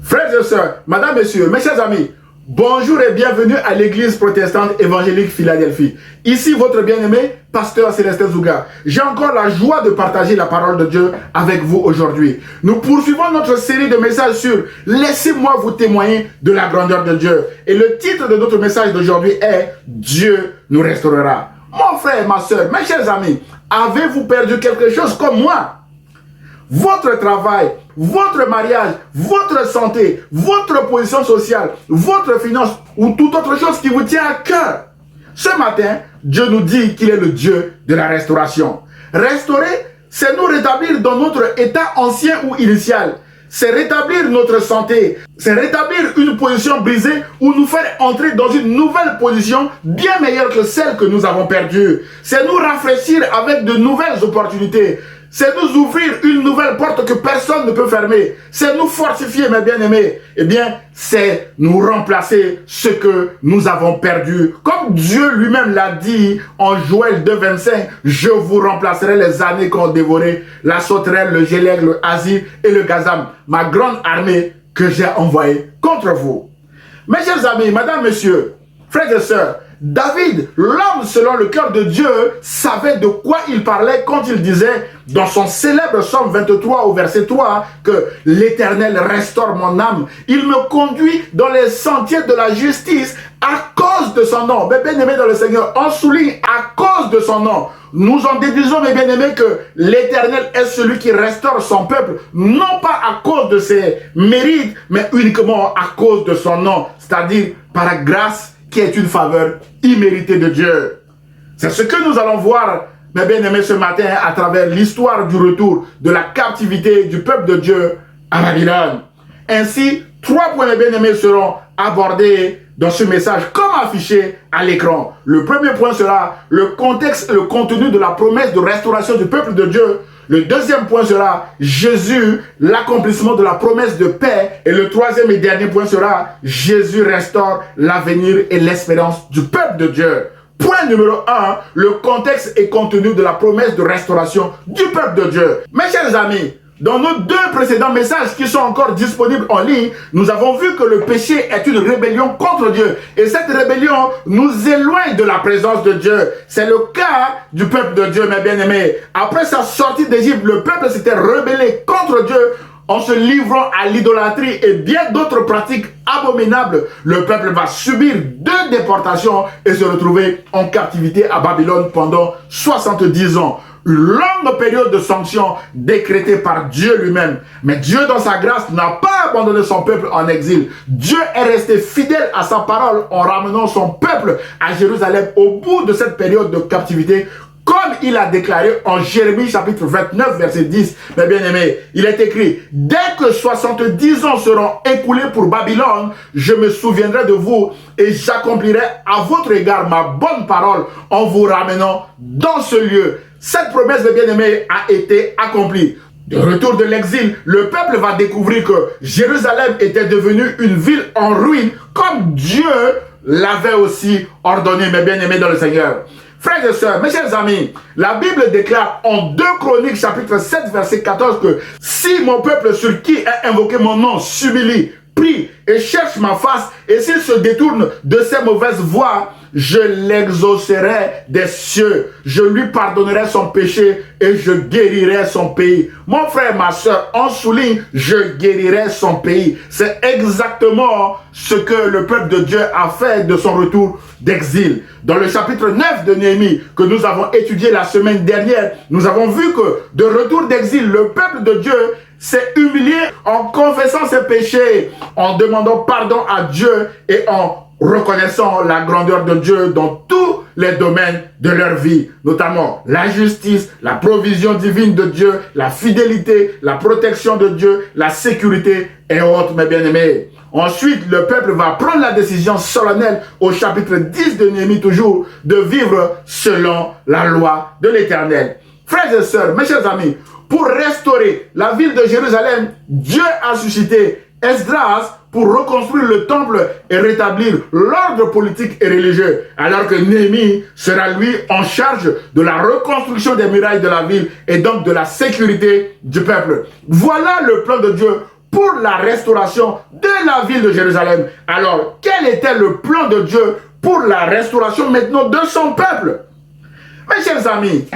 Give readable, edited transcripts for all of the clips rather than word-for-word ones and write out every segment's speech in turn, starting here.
Frères et sœurs, Madame, Messieurs, mes chers amis, bonjour et bienvenue à l'église protestante évangélique Philadelphie. Ici votre bien-aimé, pasteur Célestin Zouga. J'ai encore la joie de partager la parole de Dieu avec vous aujourd'hui. Nous poursuivons notre série de messages sur « Laissez-moi vous témoigner de la grandeur de Dieu ». Et le titre de notre message d'aujourd'hui est « Dieu nous restaurera ». Mon frère, ma soeur, mes chers amis, avez-vous perdu quelque chose comme moi? Votre travail, votre mariage, votre santé, votre position sociale, votre finance ou toute autre chose qui vous tient à cœur. Ce matin, Dieu nous dit qu'il est le Dieu de la restauration. Restaurer, c'est nous rétablir dans notre état ancien ou initial. C'est rétablir notre santé. C'est rétablir une position brisée ou nous faire entrer dans une nouvelle position bien meilleure que celle que nous avons perdue. C'est nous rafraîchir avec de nouvelles opportunités. C'est nous ouvrir une nouvelle porte que personne ne peut fermer. C'est nous fortifier, mes bien-aimés. Eh bien, c'est nous remplacer ce que nous avons perdu. Comme Dieu lui-même l'a dit en Joël 2,25, je vous remplacerai les années qu'ont dévoré la sauterelle, le gélègue, le asile et le gazam, ma grande armée que j'ai envoyée contre vous. Mes chers amis, madame, monsieur, frères et sœurs, David, l'homme selon le cœur de Dieu, savait de quoi il parlait quand il disait dans son célèbre psaume 23 au verset 3 que l'Éternel restaure mon âme. Il me conduit dans les sentiers de la justice à cause de son nom. Mes bien-aimés dans le Seigneur, on souligne à cause de son nom. Nous en déduisons, mes bien-aimés, que l'Éternel est celui qui restaure son peuple, non pas à cause de ses mérites, mais uniquement à cause de son nom, c'est-à-dire par la grâce qui est une faveur imméritée de Dieu. C'est ce que nous allons voir, mes bien-aimés, ce matin à travers l'histoire du retour de la captivité du peuple de Dieu à Babylone. Ainsi, 3 points, mes bien-aimés, seront abordés dans ce message comme affiché à l'écran. Le premier point sera le contexte et le contenu de la promesse de restauration du peuple de Dieu. Le deuxième point sera Jésus, l'accomplissement de la promesse de paix. Et le troisième et dernier point sera Jésus restaure l'avenir et l'espérance du peuple de Dieu. Point numéro 1, le contexte et contenu de la promesse de restauration du peuple de Dieu. Mes chers amis, dans nos 2 précédents messages qui sont encore disponibles en ligne, nous avons vu que le péché est une rébellion contre Dieu. Et cette rébellion nous éloigne de la présence de Dieu. C'est le cas du peuple de Dieu, mes bien-aimés. Après sa sortie d'Égypte, le peuple s'était rebellé contre Dieu en se livrant à l'idolâtrie et bien d'autres pratiques abominables. Le peuple va subir 2 déportations et se retrouver en captivité à Babylone pendant 70 ans. Une longue période de sanctions décrétée par Dieu lui-même. Mais Dieu, dans sa grâce, n'a pas abandonné son peuple en exil. Dieu est resté fidèle à sa parole en ramenant son peuple à Jérusalem au bout de cette période de captivité, comme il a déclaré en Jérémie chapitre 29 verset 10. Mais bien aimé, il est écrit: dès que 70 ans seront écoulés pour Babylone, je me souviendrai de vous et j'accomplirai à votre égard ma bonne parole en vous ramenant dans ce lieu. Cette promesse de bien-aimé a été accomplie. De retour de l'exil, le peuple va découvrir que Jérusalem était devenue une ville en ruine, comme Dieu l'avait aussi ordonné, mes bien-aimés dans le Seigneur. Frères et sœurs, mes chers amis, la Bible déclare en 2 Chroniques chapitre 7 verset 14 que si mon peuple sur qui est invoqué mon nom s'humilie, prie et cherche ma face, et s'il se détourne de ses mauvaises voies, je l'exaucerai des cieux, je lui pardonnerai son péché et je guérirai son pays. Mon frère, ma soeur, on souligne, je guérirai son pays. C'est exactement ce que le peuple de Dieu a fait de son retour d'exil. Dans le chapitre 9 de Néhémie, que nous avons étudié la semaine dernière, nous avons vu que de retour d'exil, le peuple de Dieu s'est humilié en confessant ses péchés, en demandant pardon à Dieu et en reconnaissant la grandeur de Dieu dans tous les domaines de leur vie, notamment la justice, la provision divine de Dieu, la fidélité, la protection de Dieu, la sécurité et autres, mes bien-aimés. Ensuite, le peuple va prendre la décision solennelle au chapitre 10 de Néhémie toujours, de vivre selon la loi de l'Éternel. Frères et sœurs, mes chers amis, pour restaurer la ville de Jérusalem, Dieu a suscité Esdras pour reconstruire le temple et rétablir l'ordre politique et religieux, alors que Néhémie sera lui en charge de la reconstruction des murailles de la ville et donc de la sécurité du peuple. Voilà le plan de Dieu pour la restauration de la ville de Jérusalem. Alors, quel était le plan de Dieu pour la restauration maintenant de son peuple? Mes chers amis,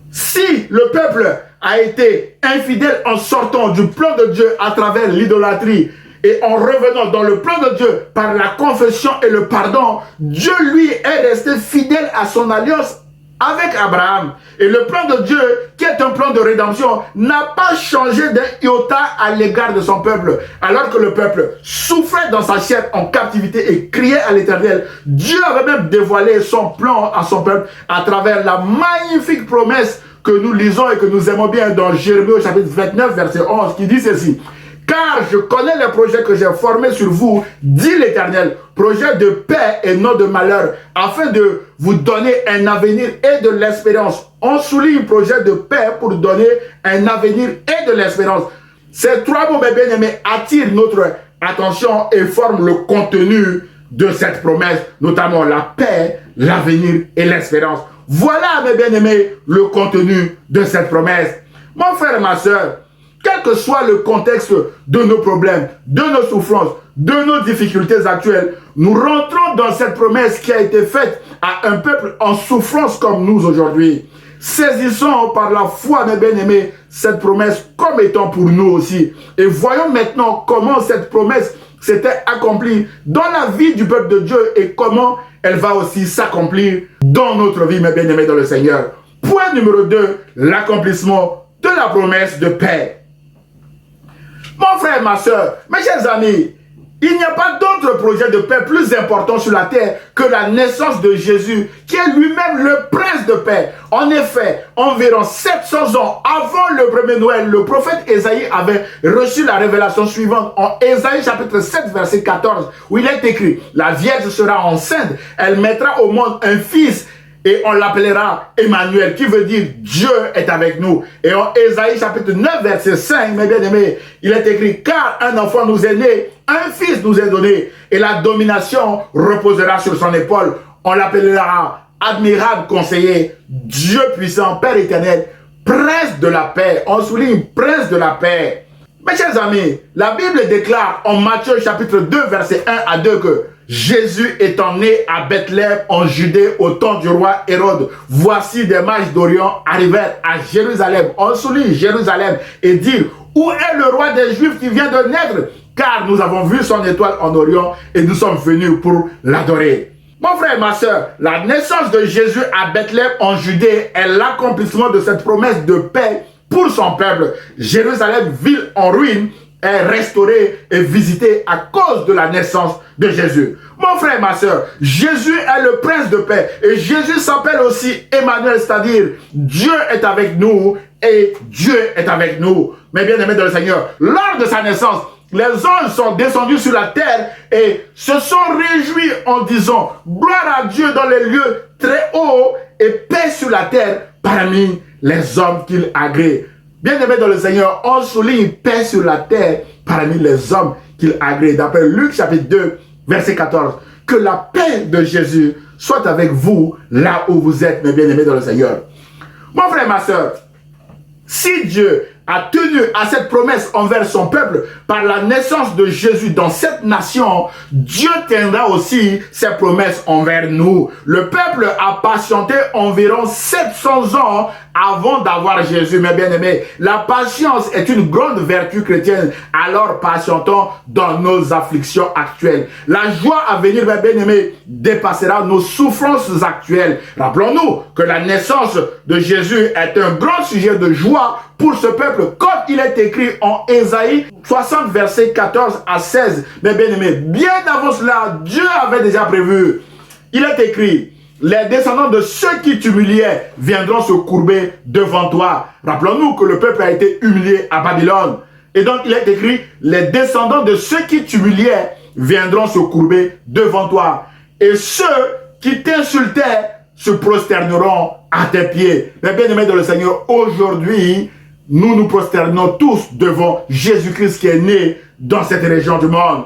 si le peuple a été infidèle en sortant du plan de Dieu à travers l'idolâtrie et en revenant dans le plan de Dieu par la confession et le pardon, Dieu lui est resté fidèle à son alliance avec Abraham. Et le plan de Dieu, qui est un plan de rédemption, n'a pas changé d'un iota à l'égard de son peuple. Alors que le peuple souffrait dans sa chair en captivité et criait à l'Éternel, Dieu avait même dévoilé son plan à son peuple à travers la magnifique promesse que nous lisons et que nous aimons bien dans Jérémie au chapitre 29, verset 11, qui dit ceci. Car je connais les projets que j'ai formés sur vous, dit l'Éternel, projets de paix et non de malheur, afin de vous donner un avenir et de l'espérance. On souligne projet de paix pour donner un avenir et de l'espérance. Ces trois mots, mes bien-aimés, attirent notre attention et forment le contenu de cette promesse, notamment la paix, l'avenir et l'espérance. Voilà, mes bien-aimés, le contenu de cette promesse. Mon frère et ma soeur, quel que soit le contexte de nos problèmes, de nos souffrances, de nos difficultés actuelles, nous rentrons dans cette promesse qui a été faite à un peuple en souffrance comme nous aujourd'hui. Saisissons par la foi, mes bien-aimés, cette promesse comme étant pour nous aussi. Et voyons maintenant comment cette promesse s'était accomplie dans la vie du peuple de Dieu et comment elle va aussi s'accomplir dans notre vie, mes bien-aimés dans le Seigneur. Point numéro 2, l'accomplissement de la promesse de paix. Mon frère, ma soeur, mes chers amis, il n'y a pas d'autre projet de paix plus important sur la terre que la naissance de Jésus, qui est lui-même le prince de paix. En effet, environ 700 ans avant le premier Noël, le prophète Ésaïe avait reçu la révélation suivante en Ésaïe chapitre 7, verset 14, où il est écrit, « La Vierge sera enceinte, elle mettra au monde un fils, et on l'appellera Emmanuel, qui veut dire Dieu est avec nous. » Et en Ésaïe chapitre 9, verset 5, mes bien-aimés, il est écrit, « Car un enfant nous est né, un fils nous est donné, et la domination reposera sur son épaule. On l'appellera admirable conseiller, Dieu puissant, Père éternel, prince de la paix. » On souligne prince de la paix. Mes chers amis, la Bible déclare en Matthieu chapitre 2, verset 1 à 2 que Jésus étant né à Bethléem en Judée au temps du roi Hérode, voici des mages d'Orient arrivèrent à Jérusalem. On souligne Jérusalem et dire, où est le roi des Juifs qui vient de naître? Car nous avons vu son étoile en Orient et nous sommes venus pour l'adorer. Mon frère et ma soeur, la naissance de Jésus à Bethléem en Judée est l'accomplissement de cette promesse de paix pour son peuple. Jérusalem, ville en ruine, est restaurée et visitée à cause de la naissance de Jésus. Mon frère et ma soeur, Jésus est le prince de paix et Jésus s'appelle aussi Emmanuel, c'est-à-dire Dieu est avec nous et Dieu est avec nous. Mais bien aimés dans le Seigneur, lors de sa naissance, les anges sont descendus sur la terre et se sont réjouis en disant gloire à Dieu dans les lieux très hauts et paix sur la terre parmi les hommes qu'il agrée. Bien-aimés dans le Seigneur, on souligne paix sur la terre parmi les hommes qu'il agrée. D'après Luc chapitre 2, verset 14. Que la paix de Jésus soit avec vous là où vous êtes, mes bien-aimés dans le Seigneur. Mon frère, ma soeur, si Dieu a tenu à cette promesse envers son peuple par la naissance de Jésus dans cette nation, Dieu tiendra aussi ses promesses envers nous. Le peuple a patienté environ 700 ans avant d'avoir Jésus, mes bien-aimés. La patience est une grande vertu chrétienne, alors patientons dans nos afflictions actuelles. La joie à venir, mes bien-aimés, dépassera nos souffrances actuelles. Rappelons-nous que la naissance de Jésus est un grand sujet de joie pour ce peuple, comme il est écrit en Ésaïe 60, versets 14 à 16. Mes bien-aimés, bien avant cela, Dieu avait déjà prévu. Il est écrit, les descendants de ceux qui t'humiliaient viendront se courber devant toi. Rappelons-nous que le peuple a été humilié à Babylone. Et donc il est écrit, les descendants de ceux qui t'humiliaient viendront se courber devant toi. Et ceux qui t'insultaient se prosterneront à tes pieds. Mais bien aimés dans le Seigneur, aujourd'hui, nous nous prosternons tous devant Jésus-Christ qui est né dans cette région du monde.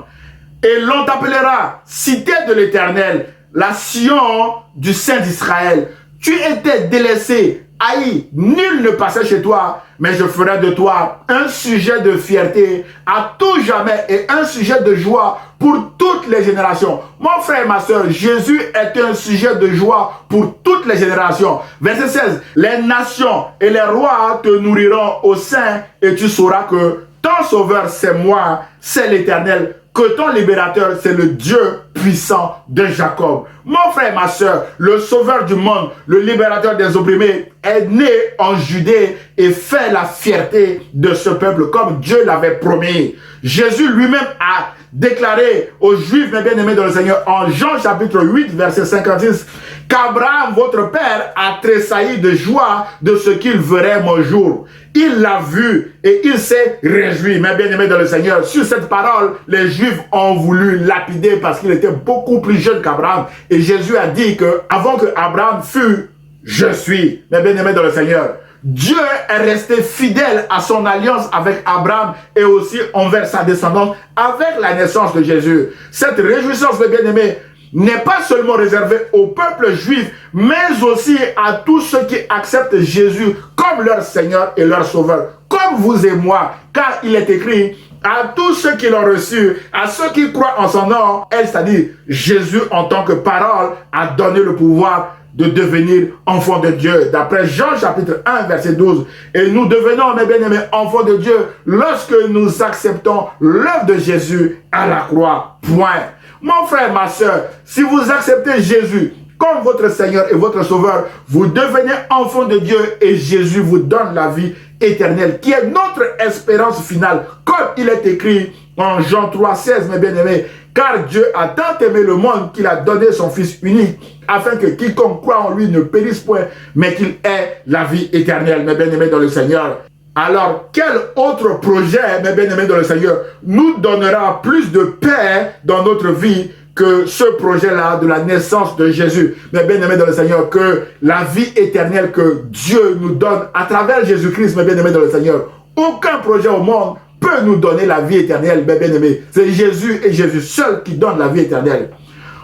Et l'on t'appellera cité de l'Éternel, la Sion du Saint d'Israël. Tu étais délaissé, haï, nul ne passait chez toi, mais je ferai de toi un sujet de fierté à tout jamais et un sujet de joie pour toutes les générations. Mon frère et ma soeur, Jésus est un sujet de joie pour toutes les générations. Verset 16, les nations et les rois te nourriront au sein et tu sauras que ton sauveur c'est moi, c'est l'Éternel, que ton libérateur c'est le Dieu puissant de Jacob. Mon frère et ma soeur, le sauveur du monde, le libérateur des opprimés est né en Judée et fait la fierté de ce peuple comme Dieu l'avait promis. Jésus lui-même a déclaré aux Juifs, mes bien-aimés dans le Seigneur, en Jean chapitre 8, verset 56, qu'Abraham, votre père, a tressailli de joie de ce qu'il verrait mon jour. Il l'a vu et il s'est réjoui, mes bien-aimés dans le Seigneur. Sur cette parole, les Juifs ont voulu lapider parce qu'il était beaucoup plus jeune qu'Abraham. Et Jésus a dit que avant que Abraham fût, je suis, mes bien-aimés dans le Seigneur. Dieu est resté fidèle à son alliance avec Abraham et aussi envers sa descendance avec la naissance de Jésus. Cette réjouissance, mes bien-aimés, n'est pas seulement réservée au peuple juif, mais aussi à tous ceux qui acceptent Jésus comme leur Seigneur et leur Sauveur, comme vous et moi, car il est écrit à tous ceux qui l'ont reçu, à ceux qui croient en son nom, c'est-à-dire Jésus en tant que parole a donné le pouvoir de devenir enfants de Dieu. D'après Jean chapitre 1 verset 12. Et nous devenons, mes bien-aimés, enfants de Dieu lorsque nous acceptons l'œuvre de Jésus à la croix. Point. Mon frère, ma soeur, si vous acceptez Jésus comme votre Seigneur et votre Sauveur, vous devenez enfants de Dieu et Jésus vous donne la vie éternelle qui est notre espérance finale. Comme il est écrit en Jean 3, 16, mes bien-aimés, car Dieu a tant aimé le monde qu'il a donné son Fils unique, afin que quiconque croit en lui ne périsse point, mais qu'il ait la vie éternelle, mes bien-aimés dans le Seigneur. Alors, quel autre projet, mes bien-aimés dans le Seigneur, nous donnera plus de paix dans notre vie que ce projet-là de la naissance de Jésus, mes bien-aimés dans le Seigneur, que la vie éternelle que Dieu nous donne à travers Jésus-Christ, mes bien-aimés dans le Seigneur. Aucun projet au monde peut nous donner la vie éternelle, mes bien-aimés. C'est Jésus et Jésus seul qui donne la vie éternelle.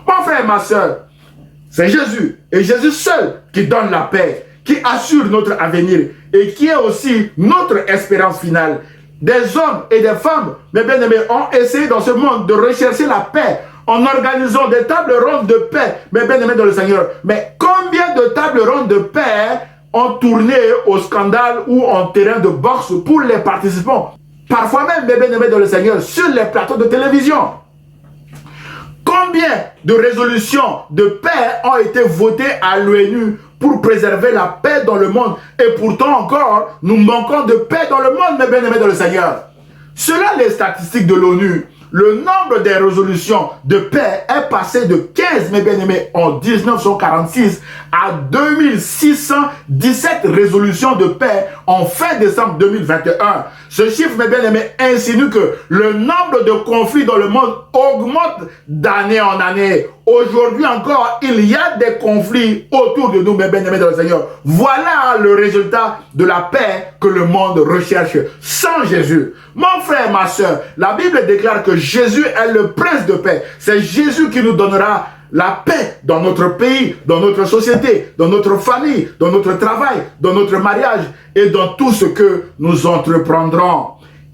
Mon frère et ma soeur, c'est Jésus et Jésus seul qui donne la paix, qui assure notre avenir et qui est aussi notre espérance finale. Des hommes et des femmes, mes bien-aimés, ont essayé dans ce monde de rechercher la paix en organisant des tables rondes de paix, mes bien-aimés dans le Seigneur. Mais combien de tables rondes de paix ont tourné au scandale ou en terrain de boxe pour les participants? Parfois même, mes bien-aimés dans le Seigneur, sur les plateaux de télévision. Combien de résolutions de paix ont été votées à l'ONU pour préserver la paix dans le monde? Et pourtant encore, nous manquons de paix dans le monde, mes bien-aimés dans le Seigneur. Selon les statistiques de l'ONU, le nombre des résolutions de paix est passé de 15, mes bien-aimés, en 1946 à 2617 résolutions de paix en fin décembre 2021. Ce chiffre, mes bien-aimés, insinue que le nombre de conflits dans le monde augmente d'année en année. Aujourd'hui encore, il y a des conflits autour de nous, mes bien-aimés dans le Seigneur. Voilà le résultat de la paix que le monde recherche sans Jésus. Mon frère, ma soeur, la Bible déclare que Jésus est le prince de paix. C'est Jésus qui nous donnera la paix dans notre pays, dans notre société, dans notre famille, dans notre travail, dans notre mariage et dans tout ce que nous entreprendrons.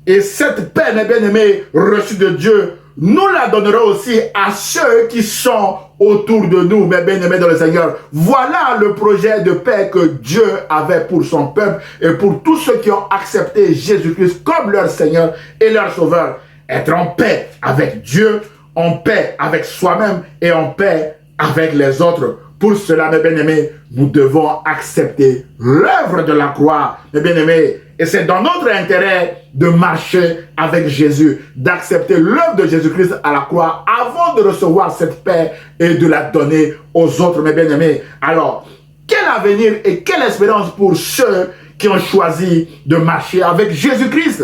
Et cette paix, mes bien-aimés, reçue de Dieu, nous la donnerons aussi à ceux qui sont autour de nous, mes bien-aimés dans le Seigneur. Voilà le projet de paix que Dieu avait pour son peuple et pour tous ceux qui ont accepté Jésus-Christ comme leur Seigneur et leur Sauveur. Être en paix avec Dieu, en paix avec soi-même et en paix avec les autres. Pour cela, mes bien-aimés, nous devons accepter l'œuvre de la croix, mes bien-aimés. Et c'est dans notre intérêt de marcher avec Jésus, d'accepter l'œuvre de Jésus-Christ à la croix avant de recevoir cette paix et de la donner aux autres, mes bien-aimés. Alors, quel avenir et quelle espérance pour ceux qui ont choisi de marcher avec Jésus-Christ?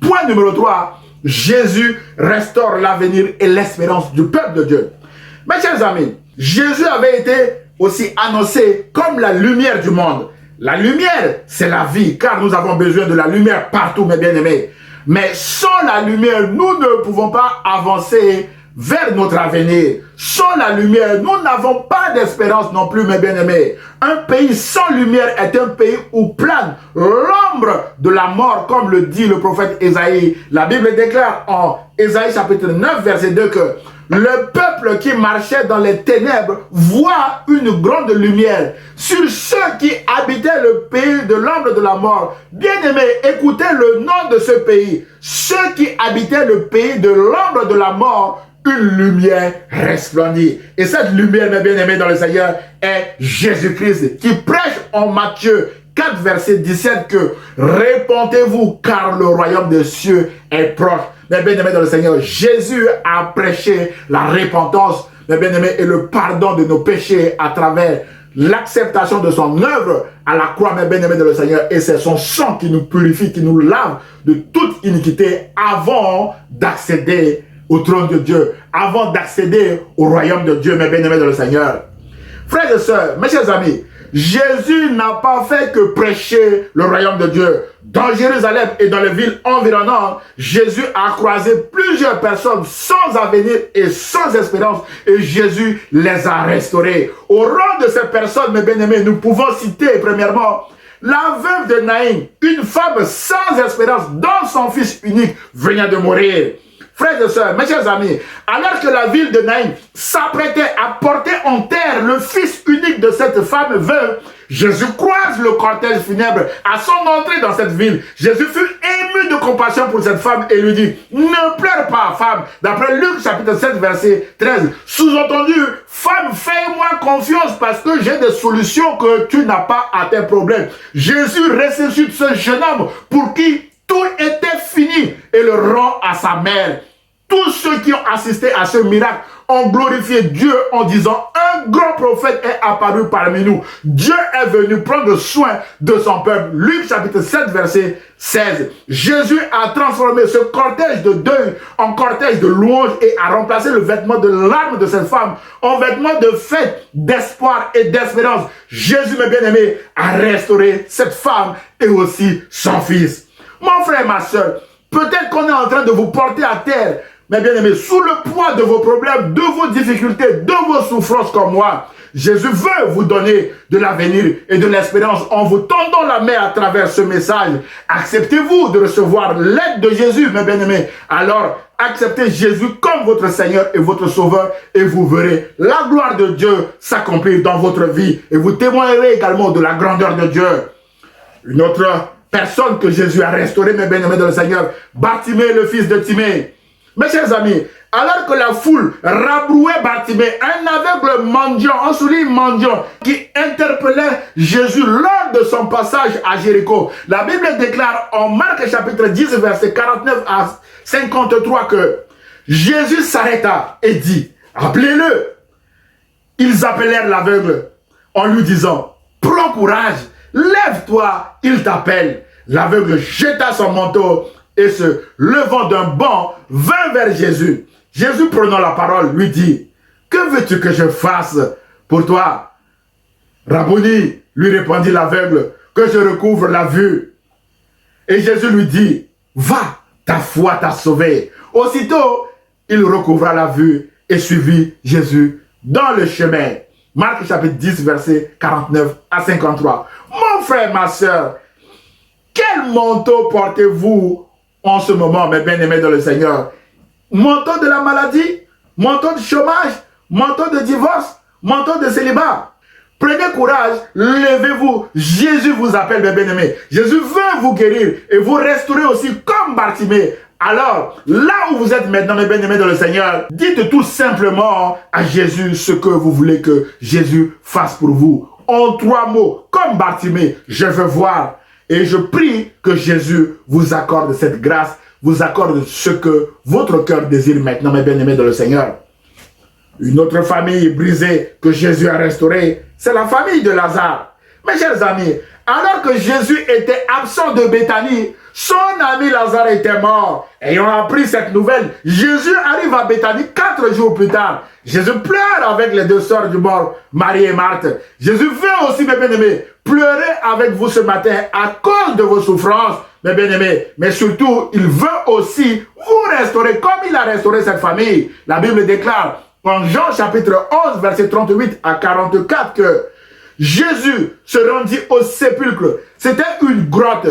Point numéro 3, Jésus restaure l'avenir et l'espérance du peuple de Dieu. Mes chers amis, Jésus avait été aussi annoncé comme la lumière du monde. La lumière, c'est la vie, car nous avons besoin de la lumière partout, mes bien-aimés. Mais sans la lumière, nous ne pouvons pas avancer vers notre avenir. Sans la lumière, nous n'avons pas d'espérance non plus, mes bien-aimés. Un pays sans lumière est un pays où plane l'ombre de la mort, comme le dit le prophète Ésaïe. La Bible déclare en Ésaïe chapitre 9, verset 2 que le peuple qui marchait dans les ténèbres voit une grande lumière. Sur ceux qui habitaient le pays de l'ombre de la mort, bien-aimés, écoutez le nom de ce pays. Ceux qui habitaient le pays de l'ombre de la mort, une lumière resplendit. Et cette lumière, mes bien-aimés dans le Seigneur, est Jésus-Christ, qui prêche en Matthieu 4, verset 17 que « Répentez-vous, car le royaume des cieux est proche ». Mes bien-aimés dans le Seigneur, Jésus a prêché la repentance, mes bien-aimés, et le pardon de nos péchés à travers l'acceptation de son œuvre à la croix, mes bien-aimés dans le Seigneur. Et c'est son sang qui nous purifie, qui nous lave de toute iniquité avant d'accéder au trône de Dieu, avant d'accéder au royaume de Dieu, mes bien-aimés dans le Seigneur. Frères et sœurs, mes chers amis, Jésus n'a pas fait que prêcher le royaume de Dieu. Dans Jérusalem et dans les villes environnantes, Jésus a croisé plusieurs personnes sans avenir et sans espérance, et Jésus les a restaurées. Au rang de ces personnes, mes bien-aimés, nous pouvons citer premièrement la veuve de Naïm, une femme sans espérance dont son fils unique venait de mourir. Frères et sœurs, mes chers amis, alors que la ville de Naïm s'apprêtait à porter en terre le fils unique de cette femme veuve, Jésus croise le cortège funèbre à son entrée dans cette ville. Jésus fut ému de compassion pour cette femme et lui dit « Ne pleure pas, femme ». D'après Luc chapitre 7, verset 13. Sous-entendu, femme, fais-moi confiance parce que j'ai des solutions que tu n'as pas à tes problèmes. Jésus ressuscite ce jeune homme pour qui tout était fini et le rend à sa mère. Tous ceux qui ont assisté à ce miracle ont glorifié Dieu en disant « Un grand prophète est apparu parmi nous. Dieu est venu prendre soin de son peuple. » Luc chapitre 7, verset 16. Jésus a transformé ce cortège de deuil en cortège de louange et a remplacé le vêtement de larmes de cette femme en vêtement de fête, d'espoir et d'espérance. Jésus, mes bien-aimés, a restauré cette femme et aussi son fils. Mon frère, ma soeur, peut-être qu'on est en train de vous porter à terre, mes bien-aimés, sous le poids de vos problèmes, de vos difficultés, de vos souffrances comme moi. Jésus veut vous donner de l'avenir et de l'espérance en vous tendant la main à travers ce message. Acceptez-vous de recevoir l'aide de Jésus, mes bien-aimés. Alors, acceptez Jésus comme votre Seigneur et votre Sauveur et vous verrez la gloire de Dieu s'accomplir dans votre vie. Et vous témoignerez également de la grandeur de Dieu. Une autre personne que Jésus a restaurée, mes bien-aimés dans le Seigneur, Bartimée, le fils de Timée. Mes chers amis, alors que la foule rabrouait Bartimée, un aveugle mendiant, un souligne mendiant, qui interpellait Jésus lors de son passage à Jéricho. La Bible déclare en Marc chapitre 10, verset 49 à 53 que Jésus s'arrêta et dit, appelez-le. Ils appelèrent l'aveugle en lui disant, prends courage, lève-toi, il t'appelle. L'aveugle jeta son manteau et se levant d'un bond, vint vers Jésus. Jésus, prenant la parole, lui dit, « Que veux-tu que je fasse pour toi ?» Rabboni, lui répondit l'aveugle, « Que je recouvre la vue. » Et Jésus lui dit, « Va, ta foi t'a sauvé. » Aussitôt, il recouvra la vue et suivit Jésus dans le chemin. Marc chapitre 10, verset 49 à 53. Mon frère, ma soeur, quel manteau portez-vous en ce moment, mes bien-aimés dans le Seigneur? Manteau de la maladie, manteau de chômage, manteau de divorce, manteau de célibat. Prenez courage, levez-vous. Jésus vous appelle, mes bien-aimés. Jésus veut vous guérir et vous restaurer aussi comme Bartimée. Alors, là où vous êtes maintenant, mes bien-aimés dans le Seigneur, dites tout simplement à Jésus ce que vous voulez que Jésus fasse pour vous. En 3 mots, comme Bartimée, je veux voir. Et je prie que Jésus vous accorde cette grâce, vous accorde ce que votre cœur désire maintenant, mes bien-aimés dans le Seigneur. Une autre famille brisée que Jésus a restaurée, c'est la famille de Lazare. Mes chers amis, alors que Jésus était absent de Béthanie, son ami Lazare était mort. Ayant appris cette nouvelle, Jésus arrive à Béthanie 4 jours plus tard. Jésus pleure avec les 2 sœurs du mort, Marie et Marthe. Jésus veut aussi, mes bien-aimés, pleurer avec vous ce matin à cause de vos souffrances. mes bien-aimés, mais surtout, il veut aussi vous restaurer comme il a restauré cette famille. La Bible déclare en Jean chapitre 11, verset 38 à 44 que Jésus se rendit au sépulcre. C'était une grotte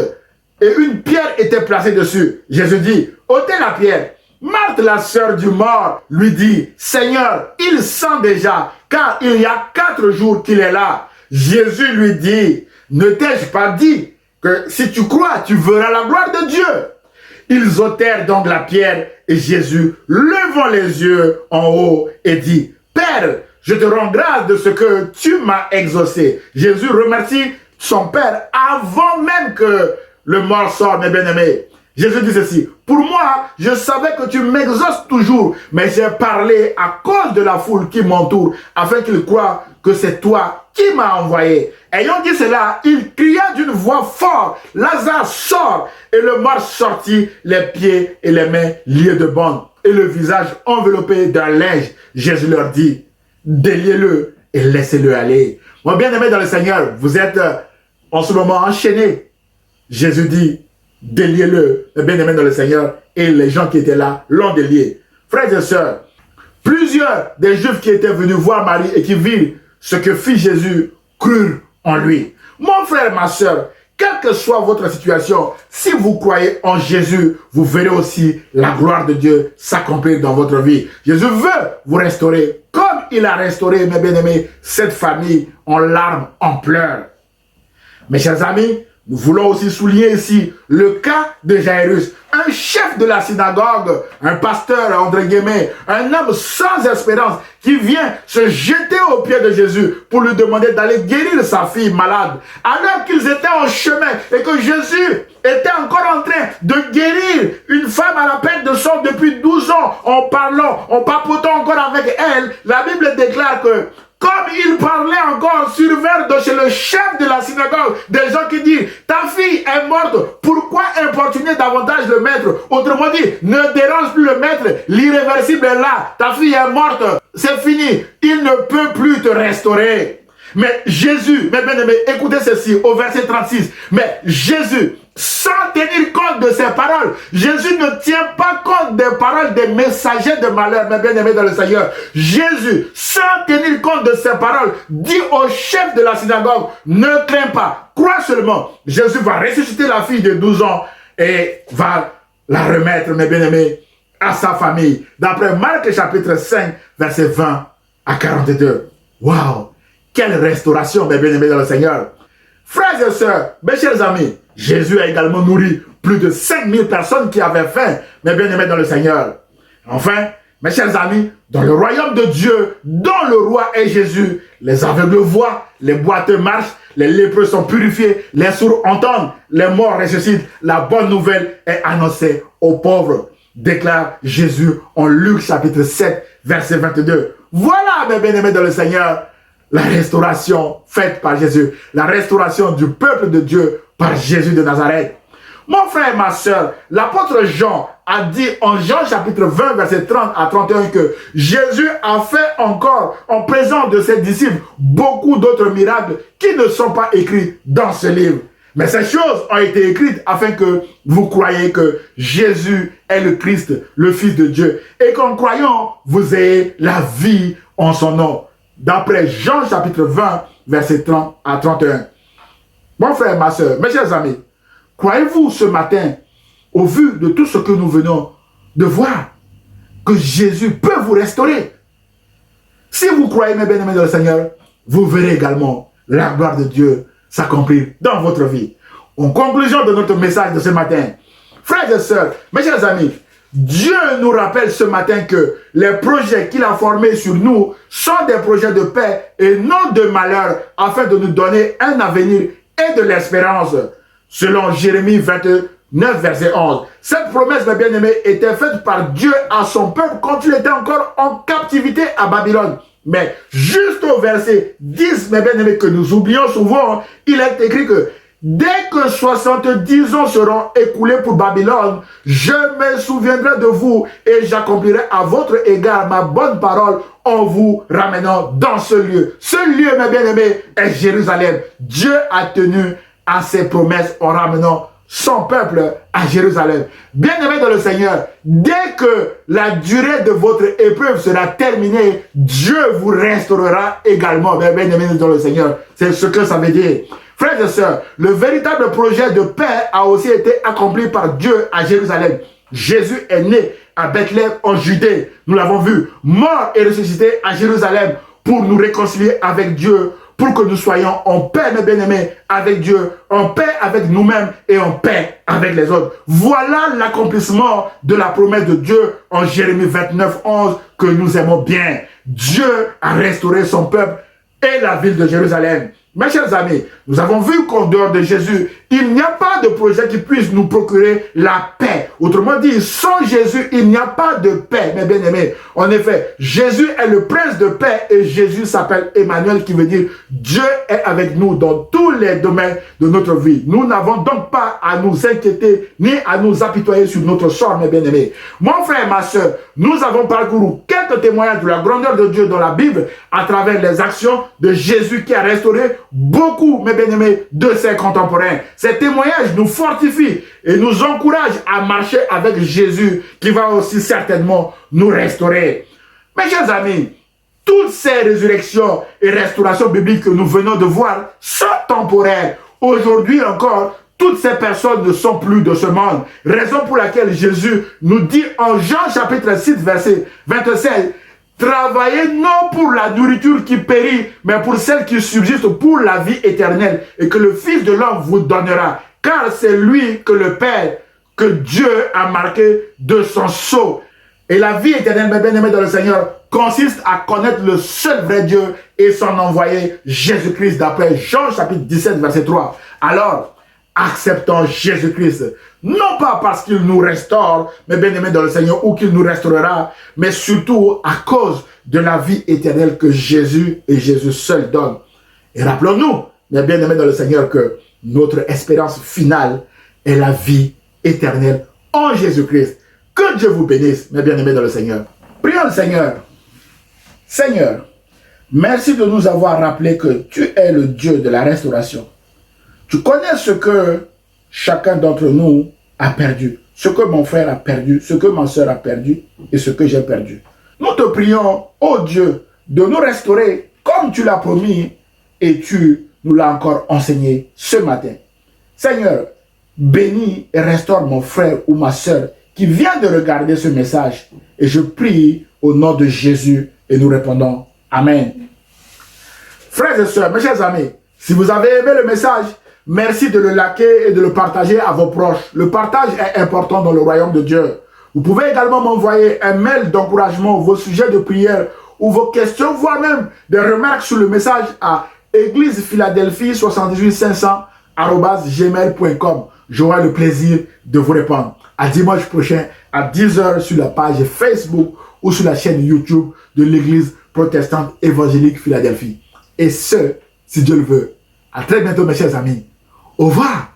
et une pierre était placée dessus. Jésus dit, ôtez la pierre. Marthe, la sœur du mort, lui dit, Seigneur, il sent déjà, car il y a 4 jours qu'il est là. Jésus lui dit, ne t'ai-je pas dit que si tu crois, tu verras la gloire de Dieu? Ils ôtèrent donc la pierre et Jésus, levant les yeux en haut, et dit, Père, je te rends grâce de ce que tu m'as exaucé. Jésus remercie son Père avant même que le mort sorte, mes bien-aimés. Jésus dit ceci, pour moi, je savais que tu m'exauces toujours, mais j'ai parlé à cause de la foule qui m'entoure, afin qu'ils croient que c'est toi qui m'as envoyé. Ayant dit cela, il cria d'une voix forte, Lazare sort, et le mort sortit, les pieds et les mains liés de bandes, et le visage enveloppé d'un linge. Jésus leur dit, déliez-le et laissez-le aller. Mon bien-aimé dans le Seigneur, vous êtes en ce moment enchaîné. Jésus dit, déliez-le, bien-aimé dans le Seigneur, et les gens qui étaient là l'ont délié. Frères et sœurs, plusieurs des Juifs qui étaient venus voir Marie et qui virent ce que fit Jésus crurent en lui. Mon frère, ma sœur, quelle que soit votre situation, si vous croyez en Jésus, vous verrez aussi la gloire de Dieu s'accomplir dans votre vie. Jésus veut vous restaurer comme il a restauré, mes bien-aimés, cette famille en larmes, en pleurs. Mes chers amis, nous voulons aussi souligner ici le cas de Jairus, un chef de la synagogue, un pasteur, entre guillemets, un homme sans espérance qui vient se jeter aux pieds de Jésus pour lui demander d'aller guérir sa fille malade. Alors qu'ils étaient en chemin et que Jésus était encore en train de guérir une femme à la perte de sang depuis 12 ans en parlant, en papotant encore avec elle, la Bible déclare que comme il parlait encore sur verre de chez le chef de la synagogue, des gens qui disent, ta fille est morte, pourquoi importuner davantage le maître? Autrement dit, ne dérange plus le maître, l'irréversible est là, ta fille est morte, c'est fini, il ne peut plus te restaurer. Mais Jésus, mes bien-aimés, écoutez ceci au verset 36, mais Jésus, sans tenir compte de ses paroles, Jésus ne tient pas compte des paroles des messagers de malheur, mes bien-aimés dans le Seigneur. Jésus, sans tenir compte de ses paroles, dit au chef de la synagogue, ne crains pas, crois seulement. Jésus va ressusciter la fille de 12 ans et va la remettre, mes bien-aimés, à sa famille. D'après Marc chapitre 5, verset 20 à 42. Waouh! Quelle restauration, mes bien-aimés dans le Seigneur. Frères et sœurs, mes chers amis, Jésus a également nourri plus de 5000 personnes qui avaient faim, mes bien-aimés dans le Seigneur. Enfin, mes chers amis, dans le royaume de Dieu, dont le roi est Jésus, les aveugles voient, les boiteux marchent, les lépreux sont purifiés, les sourds entendent, les morts ressuscitent. La bonne nouvelle est annoncée aux pauvres, déclare Jésus en Luc chapitre 7, verset 22. Voilà, mes bien-aimés dans le Seigneur, la restauration faite par Jésus, la restauration du peuple de Dieu par Jésus de Nazareth. Mon frère et ma soeur, l'apôtre Jean a dit en Jean chapitre 20, verset 30 à 31 que Jésus a fait encore en présence de ses disciples beaucoup d'autres miracles qui ne sont pas écrits dans ce livre. Mais ces choses ont été écrites afin que vous croyiez que Jésus est le Christ, le Fils de Dieu, et qu'en croyant, vous ayez la vie en son nom. D'après Jean chapitre 20, verset 30 à 31. Mon frère, ma soeur, mes chers amis, croyez-vous ce matin, au vu de tout ce que nous venons de voir, que Jésus peut vous restaurer? Si vous croyez, mes bien-aimés dans le Seigneur, vous verrez également la gloire de Dieu s'accomplir dans votre vie. En conclusion de notre message de ce matin, frères et sœurs, mes chers amis, Dieu nous rappelle ce matin que les projets qu'il a formés sur nous sont des projets de paix et non de malheur, afin de nous donner un avenir et de l'espérance. Selon Jérémie 29, verset 11. Cette promesse, mes bien-aimés, était faite par Dieu à son peuple quand il était encore en captivité à Babylone. Mais juste au verset 10, mes bien-aimés, que nous oublions souvent, il est écrit que dès que 70 ans seront écoulés pour Babylone, je me souviendrai de vous et j'accomplirai à votre égard ma bonne parole en vous ramenant dans ce lieu. Ce lieu, mes bien-aimés, est Jérusalem. Dieu a tenu à ses promesses en ramenant son peuple à Jérusalem. Bien-aimés dans le Seigneur, dès que la durée de votre épreuve sera terminée, Dieu vous restaurera également. Bien-aimés dans le Seigneur, c'est ce que ça veut dire. Frères et sœurs, le véritable projet de paix a aussi été accompli par Dieu à Jérusalem. Jésus est né à Bethléem en Judée. Nous l'avons vu, mort et ressuscité à Jérusalem pour nous réconcilier avec Dieu, pour que nous soyons en paix, mes bien-aimés, avec Dieu, en paix avec nous-mêmes et en paix avec les autres. Voilà l'accomplissement de la promesse de Dieu en Jérémie 29, 11, que nous aimons bien. Dieu a restauré son peuple et la ville de Jérusalem. Mes chers amis, nous avons vu qu'en dehors de Jésus, il n'y a pas de projet qui puisse nous procurer la paix. Autrement dit, sans Jésus, il n'y a pas de paix, mes bien-aimés. En effet, Jésus est le prince de paix et Jésus s'appelle Emmanuel, qui veut dire Dieu est avec nous dans tous les domaines de notre vie. Nous n'avons donc pas à nous inquiéter ni à nous apitoyer sur notre sort, mes bien-aimés. Mon frère et ma soeur, nous avons parcouru quelques témoignages de la grandeur de Dieu dans la Bible à travers les actions de Jésus qui a restauré beaucoup, mes bien-aimés, de ses contemporains. Ces témoignages nous fortifient et nous encouragent à marcher avec Jésus qui va aussi certainement nous restaurer. Mes chers amis, toutes ces résurrections et restaurations bibliques que nous venons de voir sont temporaires. Aujourd'hui encore, toutes ces personnes ne sont plus de ce monde. Raison pour laquelle Jésus nous dit en Jean chapitre 6, verset 27, travaillez non pour la nourriture qui périt, mais pour celle qui subsiste pour la vie éternelle, et que le Fils de l'homme vous donnera. Car c'est lui que le Père, que Dieu a marqué de son sceau. Et la vie éternelle, mes bien-aimés dans le Seigneur, consiste à connaître le seul vrai Dieu et son envoyé Jésus-Christ, d'après Jean chapitre 17, verset 3. Alors, acceptons Jésus-Christ, non pas parce qu'il nous restaure, mais bien-aimés dans le Seigneur, ou qu'il nous restaurera, mais surtout à cause de la vie éternelle que Jésus et Jésus seul donnent. Et rappelons-nous, mes bien-aimés dans le Seigneur, que notre espérance finale est la vie éternelle en Jésus-Christ. Que Dieu vous bénisse, mes bien-aimés dans le Seigneur. Prions le Seigneur. Seigneur, merci de nous avoir rappelé que tu es le Dieu de la restauration. Tu connais ce que chacun d'entre nous a perdu, ce que mon frère a perdu, ce que ma soeur a perdu et ce que j'ai perdu. Nous te prions, ô Dieu, de nous restaurer comme tu l'as promis et tu nous l'as encore enseigné ce matin. Seigneur, bénis et restaure mon frère ou ma soeur qui vient de regarder ce message et je prie au nom de Jésus et nous répondons Amen. Frères et sœurs, mes chers amis, si vous avez aimé le message, merci de le liker et de le partager à vos proches. Le partage est important dans le royaume de Dieu. Vous pouvez également m'envoyer un mail d'encouragement, vos sujets de prière ou vos questions, voire même des remarques sur le message à église-philadelphie-78500@gmail.com. J'aurai le plaisir de vous répondre. À dimanche prochain à 10 h sur la page Facebook ou sur la chaîne YouTube de l'église protestante évangélique Philadelphie. Et ce, si Dieu le veut. À très bientôt mes chers amis. Au revoir.